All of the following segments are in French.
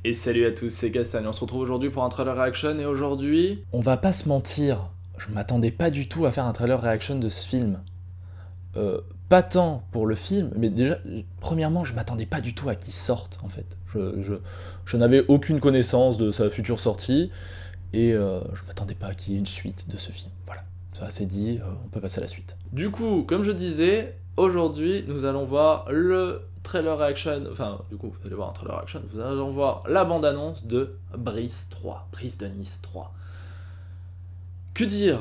Et salut à tous, c'est Castagne. On se retrouve aujourd'hui pour un trailer reaction et aujourd'hui... On va pas se mentir, je m'attendais pas du tout à faire un trailer reaction de ce film. Pas tant pour le film, mais déjà, premièrement, je m'attendais pas du tout à qu'il sorte, en fait. Je n'avais aucune connaissance de sa future sortie, et je m'attendais pas à qu'il y ait une suite de ce film. Voilà, ça c'est dit, on peut passer à la suite. Du coup, comme je disais, aujourd'hui, nous allons voir le trailer reaction, enfin, du coup, vous allez voir un trailer reaction, vous allez voir la bande-annonce de Brise 3, Brise de Nice 3. Que dire?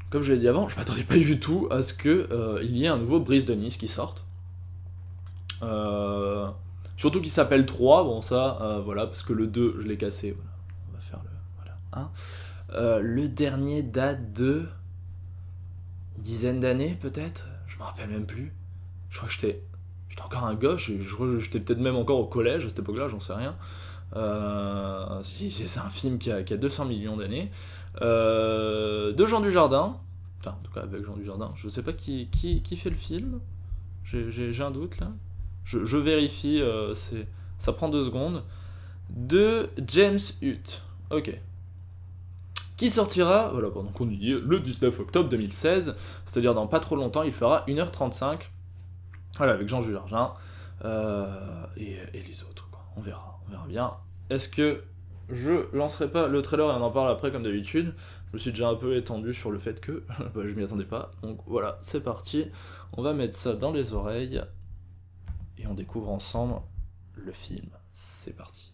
Comme je l'ai dit avant, je m'attendais pas du tout à ce que il y ait un nouveau Brise de Nice qui sorte. Surtout qu'il s'appelle 3, bon ça, voilà, parce que le 2, je l'ai cassé, voilà. On va faire le... voilà, 1. Le dernier date de... une dizaine d'années, peut-être? Je me rappelle même plus. Je crois que j'étais encore un gosse, je crois que j'étais peut-être même encore au collège à cette époque-là, j'en sais rien. C'est un film qui a 200 millions d'années. De Jean Dujardin. Enfin, en tout cas, avec Jean Dujardin. Je sais pas qui fait le film. J'ai un doute, là. Je vérifie, ça prend 2 secondes. De James Hutt. Ok. Qui sortira, voilà, pendant qu'on y est, le 19 octobre 2016. C'est-à-dire dans pas trop longtemps, il fera 1h35. Voilà, avec Jean Dujardin. Et les autres, quoi. On verra bien. Est-ce que je lancerai pas le trailer et on en parle après comme d'habitude? Je me suis déjà un peu étendu sur le fait que bah, je m'y attendais pas. Donc voilà, c'est parti. On va mettre ça dans les oreilles et on découvre ensemble le film. C'est parti.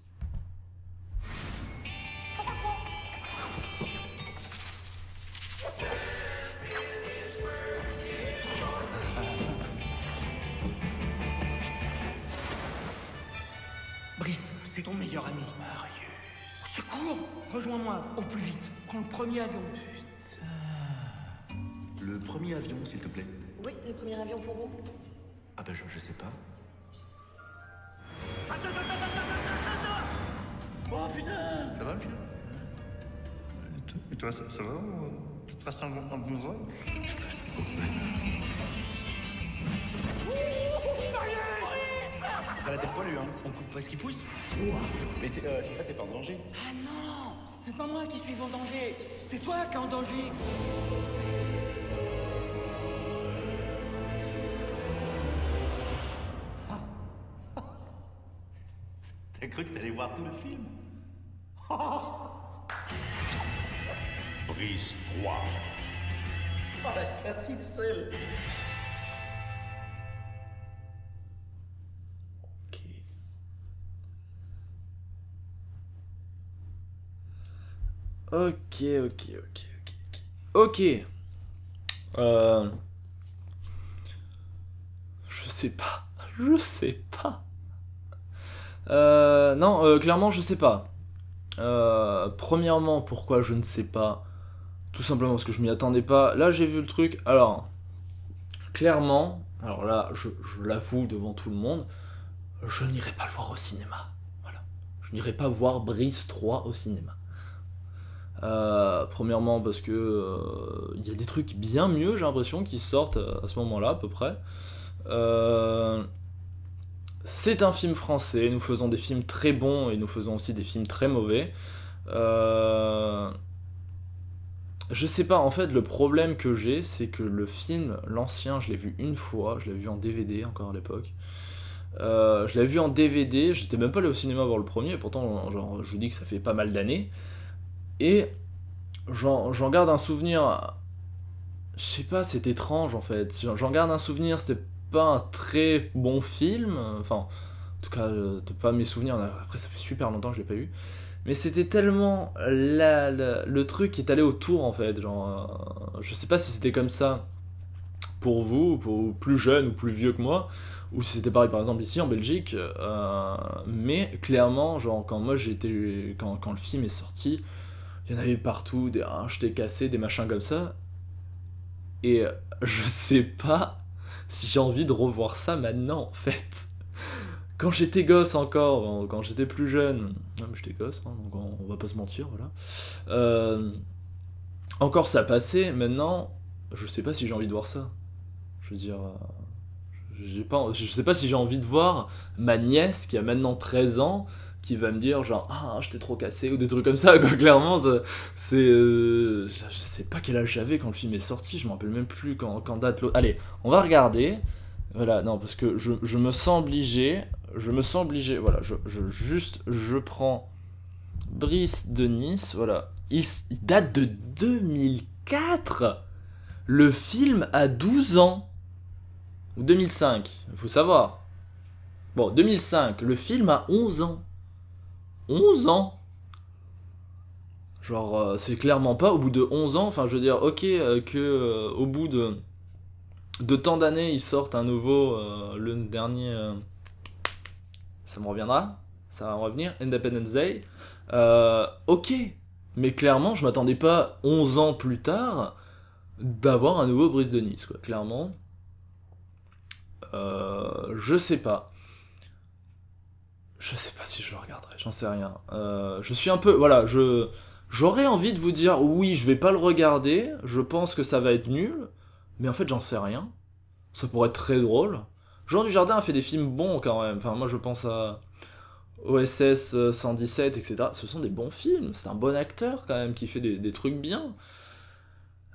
Brice, c'est ton meilleur ami. Marius. Au secours! Rejoins-moi, au plus vite. Prends le premier avion. Putain. Le premier avion, s'il te plaît. Oui, le premier avion pour vous. Ah ben je sais pas. Oh putain! Ça va, putain? Et toi, ça va? Tu passes un bon vol? T'as la tête poilue, hein? On coupe pas ce qui pousse? Mais t'es pas en danger? Ah non! C'est pas moi qui suis en danger! C'est toi qui es en danger! T'as cru que t'allais voir tout le film? Brise 3. Oh la 4XL! Ok. Je sais pas. Non, clairement, je sais pas. Premièrement, pourquoi je ne sais pas? Tout simplement parce que je m'y attendais pas. Là, j'ai vu le truc. Alors, clairement, alors là, je l'avoue devant tout le monde, je n'irai pas le voir au cinéma. Voilà. Je n'irai pas voir Brise 3 au cinéma. Premièrement parce que il y a des trucs bien mieux, j'ai l'impression, qui sortent à ce moment-là à peu près. C'est un film français, nous faisons des films très bons et nous faisons aussi des films très mauvais. Je sais pas, en fait le problème que j'ai, c'est que le film, l'ancien, je l'ai vu une fois, je l'ai vu en DVD encore à l'époque. Je l'ai vu en DVD, j'étais même pas allé au cinéma voir le premier, pourtant genre, je vous dis que ça fait pas mal d'années. Et j'en garde un souvenir, je sais pas, c'est étrange en fait, j'en garde un souvenir, c'était pas un très bon film, enfin, en tout cas, de pas mes souvenirs, après ça fait super longtemps que je l'ai pas eu, mais c'était tellement le truc qui est allé autour en fait, genre, je sais pas si c'était comme ça pour vous, pour plus jeunes ou plus vieux que moi, ou si c'était pareil par exemple ici en Belgique, mais clairement, genre quand moi j'étais, quand le film est sorti, il y en avait partout, des jetés cassés, des machins comme ça. Et je sais pas si j'ai envie de revoir ça maintenant, en fait. Quand j'étais gosse encore, quand j'étais plus jeune, non mais j'étais gosse, hein, donc on va pas se mentir, voilà. Encore ça passait, maintenant, je sais pas si j'ai envie de voir ça. Je veux dire, je sais pas si j'ai envie de voir ma nièce, qui a maintenant 13 ans, qui va me dire genre ah je t'ai trop cassé ou des trucs comme ça quoi. Clairement c'est je sais pas quel âge j'avais quand le film est sorti, je me rappelle même plus quand date l'autre. Allez, on va regarder. Voilà, non parce que je me sens obligé, voilà, je prends Brice de Nice, voilà. Il date de 2004. Le film a 12 ans. Ou 2005, il faut savoir. Bon, 2005, le film a 11 ans. 11 ans. Genre, c'est clairement pas au bout de 11 ans, enfin je veux dire, ok, au bout de tant d'années, ils sortent un nouveau, le dernier, ça me reviendra, ça va me revenir, Independence Day, ok, mais clairement, je m'attendais pas 11 ans plus tard d'avoir un nouveau Brice de Nice, quoi, clairement. Je sais pas. Je sais pas si je le regarderai, j'en sais rien. Je suis un peu... Voilà, j'aurais envie de vous dire, oui, je vais pas le regarder, je pense que ça va être nul, mais en fait, j'en sais rien. Ça pourrait être très drôle. Jean Dujardin a fait des films bons, quand même. Enfin, moi, je pense à OSS 117, etc. Ce sont des bons films, c'est un bon acteur, quand même, qui fait des trucs bien.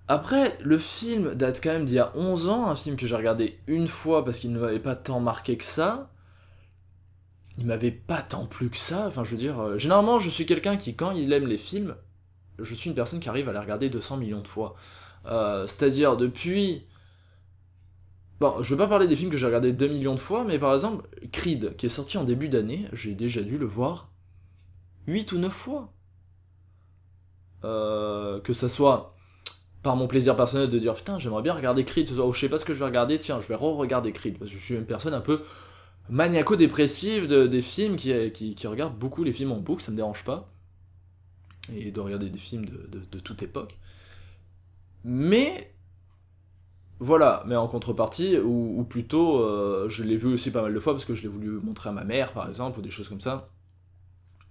Après, le film date quand même d'il y a 11 ans, un film que j'ai regardé une fois parce qu'il ne m'avait pas tant marqué que ça. Il m'avait pas tant plu que ça, enfin je veux dire... généralement, je suis quelqu'un qui, quand il aime les films, je suis une personne qui arrive à les regarder 200 millions de fois. C'est-à-dire, depuis... Bon, je vais pas parler des films que j'ai regardés 2 millions de fois, mais par exemple, Creed, qui est sorti en début d'année, j'ai déjà dû le voir 8 ou 9 fois. Que ça soit... par mon plaisir personnel de dire putain j'aimerais bien regarder Creed ce soir, ou je sais pas ce que je vais regarder, tiens je vais re-regarder Creed, parce que je suis une personne un peu maniaco-dépressive des films qui regarde beaucoup les films en boucle, ça me dérange pas, et de regarder des films de toute époque, mais voilà, mais en contrepartie, ou plutôt je l'ai vu aussi pas mal de fois parce que je l'ai voulu montrer à ma mère par exemple, ou des choses comme ça,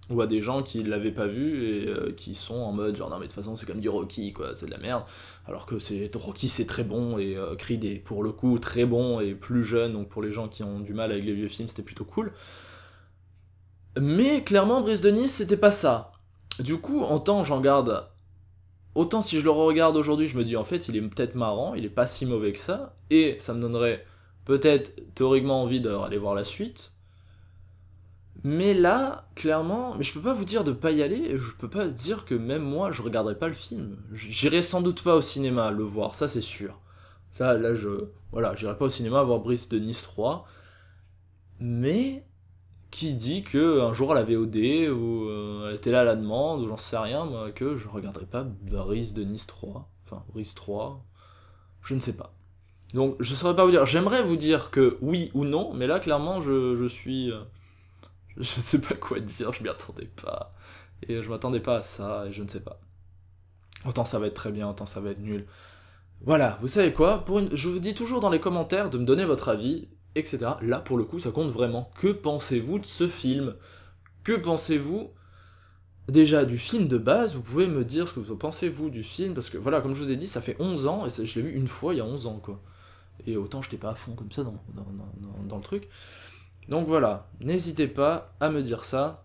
ou à des gens qui l'avaient pas vu et qui sont en mode genre non mais de toute façon c'est comme du Rocky quoi, c'est de la merde, alors que Rocky c'est très bon et Creed est pour le coup très bon et plus jeune, donc pour les gens qui ont du mal avec les vieux films c'était plutôt cool. Mais clairement Brice de Nice c'était pas ça. Du coup autant si je le regarde aujourd'hui je me dis en fait il est peut-être marrant, il est pas si mauvais que ça, et ça me donnerait peut-être théoriquement envie d'aller voir la suite. Mais là, clairement, mais je peux pas vous dire de pas y aller, et je peux pas dire que même moi, je regarderai pas le film. J'irai sans doute pas au cinéma le voir, ça c'est sûr. Ça, là, voilà, j'irai pas au cinéma voir Brice de Nice 3, mais qui dit que un jour à la VOD, ou elle était là à la demande, ou j'en sais rien, moi, que je regarderai pas Brice de Nice 3, enfin, Brice 3, je ne sais pas. Donc, je saurais pas vous dire, j'aimerais vous dire que oui ou non, mais là, clairement, je suis... je sais pas quoi dire, je m'y attendais pas. Et je m'attendais pas à ça, et je ne sais pas. Autant ça va être très bien, autant ça va être nul. Voilà, vous savez quoi, je vous dis toujours dans les commentaires de me donner votre avis, etc. Là, pour le coup, ça compte vraiment. Que pensez-vous de ce film? Que pensez-vous déjà du film de base? Vous pouvez me dire ce que vous pensez-vous du film, parce que voilà, comme je vous ai dit, ça fait 11 ans, et je l'ai vu une fois il y a 11 ans, quoi. Et autant j'étais pas à fond comme ça dans le truc. Donc voilà, n'hésitez pas à me dire ça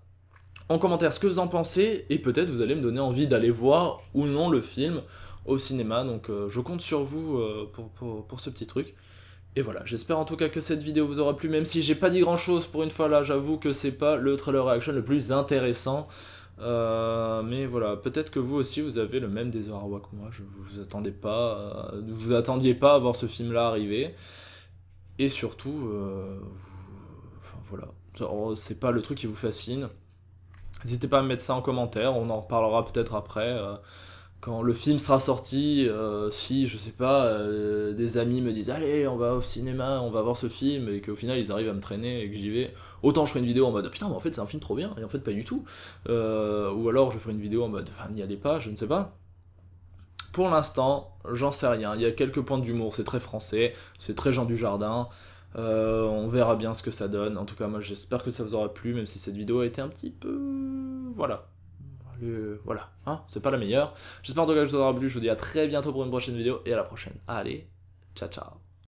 en commentaire ce que vous en pensez, et peut-être vous allez me donner envie d'aller voir ou non le film au cinéma, donc je compte sur vous pour ce petit truc. Et voilà, j'espère en tout cas que cette vidéo vous aura plu, même si j'ai pas dit grand chose pour une fois là, j'avoue que c'est pas le trailer reaction le plus intéressant, mais voilà, peut-être que vous aussi vous avez le même désarroi que moi, vous attendiez pas à voir ce film là arriver, et surtout... enfin voilà, c'est pas le truc qui vous fascine. N'hésitez pas à me mettre ça en commentaire, on en reparlera peut-être après, quand le film sera sorti, si, je sais pas, des amis me disent « Allez, on va au cinéma, on va voir ce film », et qu'au final ils arrivent à me traîner et que j'y vais, autant je ferai une vidéo en mode « Putain, mais en fait c'est un film trop bien », et en fait pas du tout. Ou alors je ferai une vidéo en mode « Enfin, n'y allez pas », je ne sais pas. Pour l'instant, j'en sais rien, il y a quelques points d'humour, c'est très français, c'est très Jean Dujardin. On verra bien ce que ça donne. En tout cas, moi j'espère que ça vous aura plu, même si cette vidéo a été un petit peu... Voilà. Voilà, hein, c'est pas la meilleure. J'espère en tout cas que ça vous aura plu. Je vous dis à très bientôt pour une prochaine vidéo, et à la prochaine. Allez, ciao ciao.